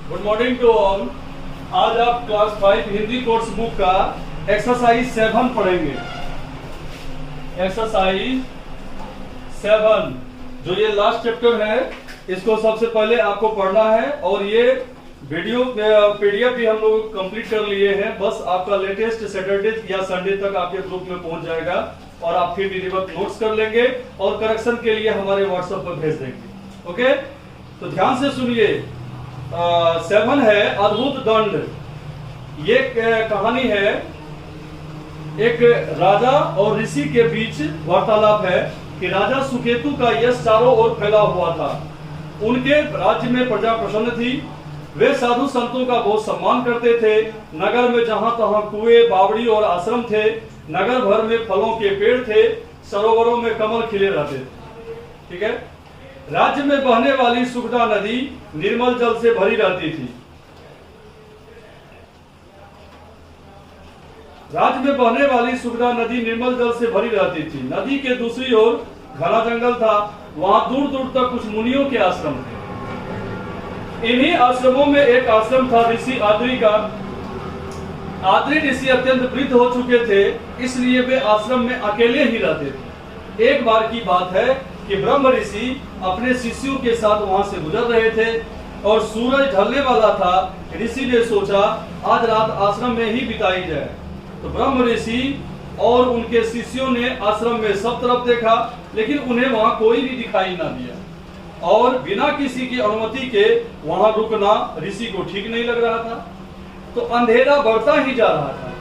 Good morning to all. आज आप class 5 Hindi course book का एक्सरसाइज 7 पढ़ेंगे। एक्सरसाइज 7 जो ये लास्ट चैप्टर है, इसको सबसे पहले आपको पढ़ना है और ये वीडियो पीडीएफ भी हम लोग कंप्लीट कर लिए हैं। बस आपका लेटेस्ट सैटरडे या संडे तक आपके ग्रुप में पहुंच जाएगा और आप फिर विधिवत नोट्स कर लेंगे और करेक्शन के लिए हमारे व्हाट्सएप पर भेज देंगे। ओके, तो ध्यान से सुनिए। 7 है अद्भुत दंड। ये कहानी है, एक राजा और ऋषि के बीच वार्तालाप है कि राजा सुकेतु का यश चारों ओर फैला हुआ था। उनके राज्य में प्रजा प्रसन्न थी। वे साधु संतों का बहुत सम्मान करते थे। नगर में जहां तहां कुएं, बावड़ी और आश्रम थे। नगर भर में फलों के पेड़ थे। सरोवरों में कमल खिले रहते थे। ठीक है। राज्य में बहने वाली सुखदा नदी निर्मल जल से भरी रहती थी। राज्य में बहने वाली सुखदा नदी निर्मल जल से भरी रहती थी। नदी के दूसरी ओर घना जंगल था। वहां दूर दूर तक कुछ मुनियों के आश्रम थे। इन्हीं आश्रमों में एक आश्रम था ऋषि आद्री का। आद्री ऋषि अत्यंत वृद्ध हो चुके थे, इसलिए वे आश्रम में अकेले ही रहते थे। एक बार की बात है कि ब्रह्म ऋषि अपने शिष्यों के साथ वहां से गुजर रहे थे और सूरज ढलने वाला था। ऋषि ने सोचा आज रात आश्रम में ही बिताई जाए। तो ब्रह्म ऋषि और उनके शिष्यों ने आश्रम में सब तरफ देखा, लेकिन उन्हें वहां कोई भी दिखाई न दिया और बिना किसी की अनुमति के वहां रुकना ऋषि को ठीक नहीं लग रहा था। तो अंधेरा बढ़ता ही जा रहा था।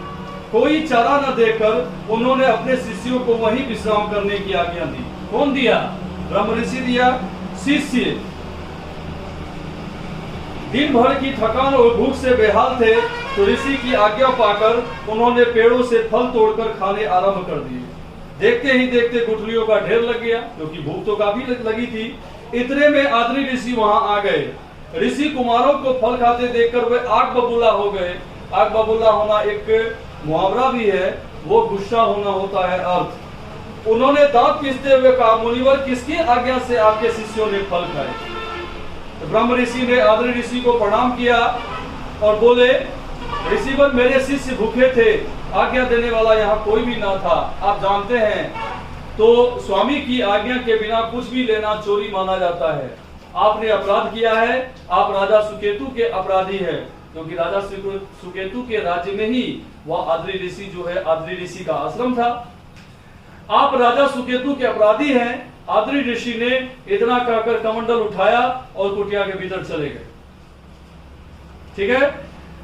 कोई चारा न देकर उन्होंने अपने शिष्यों को वहीं विश्राम करने की आज्ञा दी। कौन दिया? ब्रह्म ऋषि दिया। शिष्य दिन भर की थकान और भूख से बेहाल थे, तो ऋषि की आज्ञा पाकर उन्होंने पेड़ों से फल तोड़कर खाने आरंभ कर दिए। देखते ही देखते गुठलियों का ढेर लग गया, क्योंकि भूख तो काफी लगी थी। इतने में आद्री ऋषि वहां आ गए। ऋषि कुमारों को फल खाते देखकर वे आग बबूला हो गए। आग बबूला होना एक मुहावरा भी है, वो गुस्सा होना होता है अर्थ। उन्होंने दांत पीसते हुए कहा, मुनिवर किसकी आज्ञा से आपके शिष्यों ने फल खाए? तो ब्रह्म ऋषि ने आद्री ऋषि को प्रणाम किया और बोले, ऋषिवर मेरे शिष्य भूखे थे, आज्ञा देने वाला यहाँ कोई भी ना था। आप जानते हैं तो स्वामी की आज्ञा के बिना कुछ भी लेना चोरी माना जाता है। आपने अपराध किया है। आप राजा सुकेतु के अपराधी है, क्योंकि राजा सुकेतु के राज्य में ही वह आद्री ऋषि जो है, आद्री ऋषि का आश्रम था। आप राजा सुकेतु के अपराधी हैं। आद्री ऋषि ने इतना कहकर कमंडल उठाया और कुटिया के भीतर चले गए। ठीक है।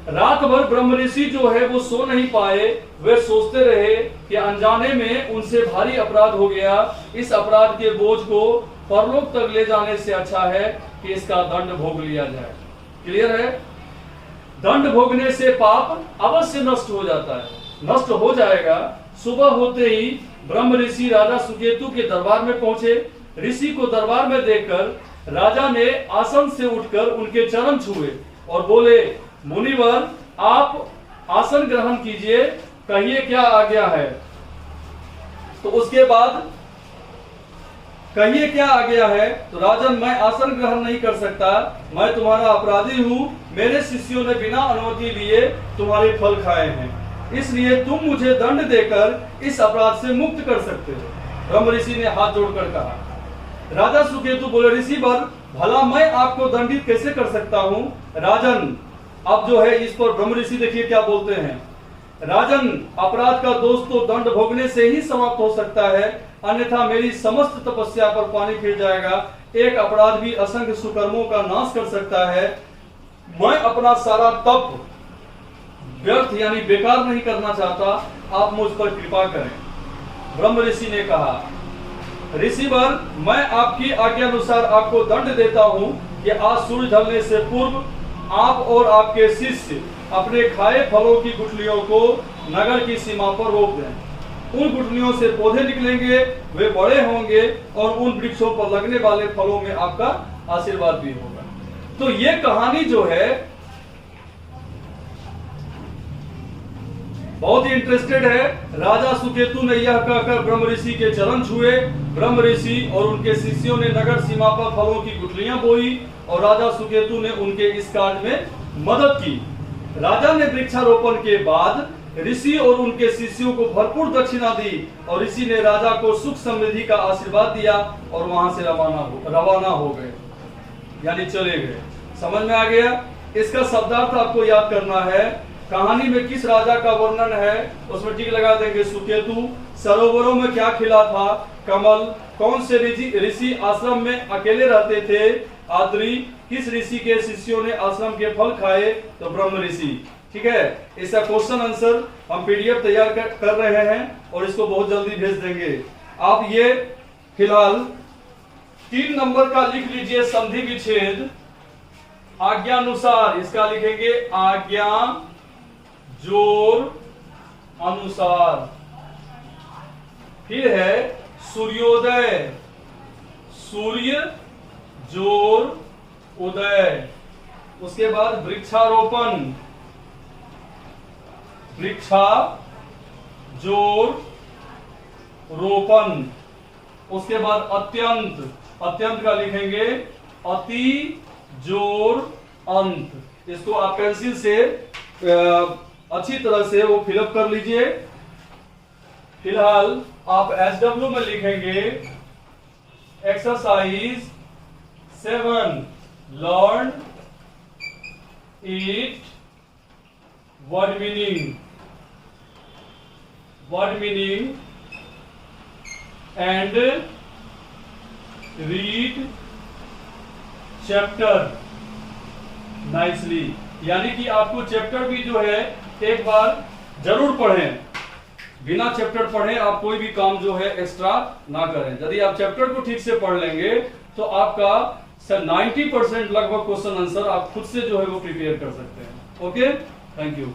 रात भर ब्रह्म ऋषि जो है वो सो नहीं पाए। वे सोचते रहे कि अनजाने में उनसे भारी अपराध हो गया। इस अपराध के बोझ को परलोक तक ले जाने से अच्छा है कि इसका दंड भोग लिया जाए। क्लियर है? दंड भोगने से पाप अवश्य नष्ट हो जाता है, नष्ट हो जाएगा। सुबह होते ही ब्रह्म ऋषि राजा सुकेतु के दरबार में पहुंचे। ऋषि को दरबार में देखकर राजा ने आसन से उठकर उनके चरण छुए और बोले, मुनिवर आप आसन ग्रहण कीजिए, कहिए क्या आज्ञा है? तो उसके बाद कहिए क्या आज्ञा है? तो राजन मैं आसन ग्रहण नहीं कर सकता, मैं तुम्हारा अपराधी हूँ। मेरे शिष्यों ने बिना अनुमति लिए तुम्हारे फल खाए हैं, इसलिए तुम मुझे दंड देकर इस अपराध से मुक्त कर सकते हो। ब्रह्म ऋषि ने हाथ जोड़कर कहा। राजा सुकेतु बोले, ऋषिवर भला मैं आपको दंडित कैसे कर सकता हूँ? राजन अब जो है इस पर ब्रह्म ऋषि देखिए क्या बोलते हैं। राजन अपराध का दोष तो दंड भोगने से ही समाप्त हो सकता है, अन्यथा मेरी समस्त तपस्या पर पानी फिर जाएगा। एक अपराध भी असंख्य सुकर्मों का नाश कर सकता है। मैं अपना सारा तप व्यर्थ यानी बेकार नहीं करना चाहता, आप मुझ पर कृपा करें। ब्रह्म ऋषि ने कहा, ऋषिवर मैं आपकी आज्ञा अनुसार आपको दंड देता हूं कि आज सूर्य ढलने से पूर्व आप और आपके शिष्य अपने खाए फलों की गुठलियों को नगर की सीमा पर रोक दें। उन गुठलियों से पौधे निकलेंगे, वे बड़े होंगे और उन वृक्षों पर लगने वाले फलों में आपका आशीर्वाद भी होगा। तो ये कहानी जो है बहुत ही इंटरेस्टेड है। राजा सुकेतु ने यह कहकर ब्रह्म ऋषि के चरण छुए। ब्रह्म ऋषि और उनके शिष्यों ने नगर सीमा पर फलों की गुठलियां बोई और राजा सुकेतु ने उनके इस कार्य में मदद की। राजा ने वृक्षारोपण के बाद ऋषि और उनके शिष्यों को भरपूर दक्षिणा दी और ऋषि ने राजा को सुख समृद्धि का आशीर्वाद दिया और वहां से रवाना हो गए, यानी चले गए। समझ में आ गया? इसका शब्दार्थ आपको याद करना है। कहानी में किस राजा का वर्णन है उसमें टिक लगा देंगे सुकेतु। सरोवरों में क्या खिला था? कमल। कौन से ऋषि आश्रम में अकेले रहते थे? आद्री। किस ऋषि के शिष्यों ने आश्रम के फल खाए? तो ब्रह्म ऋषि। ठीक है, इसका क्वेश्चन आंसर हम पीडीएफ तैयार कर रहे हैं और इसको बहुत जल्दी भेज देंगे। आप ये फिलहाल 3 नंबर का लिख लीजिए, संधि विच्छेद आज्ञानुसार। इसका लिखेंगे आज्ञा जोर अनुसार। फिर है सूर्योदय, सूर्य जोर उदय। उसके बाद वृक्षारोपण, वृक्षा जोर रोपण। उसके बाद अत्यंत, अत्यंत का लिखेंगे अति जोर अंत। इसको आप पेंसिल से अच्छी तरह से वो फिलअप कर लीजिए। फिलहाल आप SW में लिखेंगे exercise 7 learn it word meaning and read chapter nicely. यानी कि आपको चैप्टर भी जो है एक बार जरूर पढ़ें। बिना चैप्टर पढ़े आप कोई भी काम जो है एक्स्ट्रा ना करें। यदि आप चैप्टर को ठीक से पढ़ लेंगे तो आपका 90% लगभग क्वेश्चन आंसर आप खुद से जो है वो प्रिपेयर कर सकते हैं। Okay, thank you.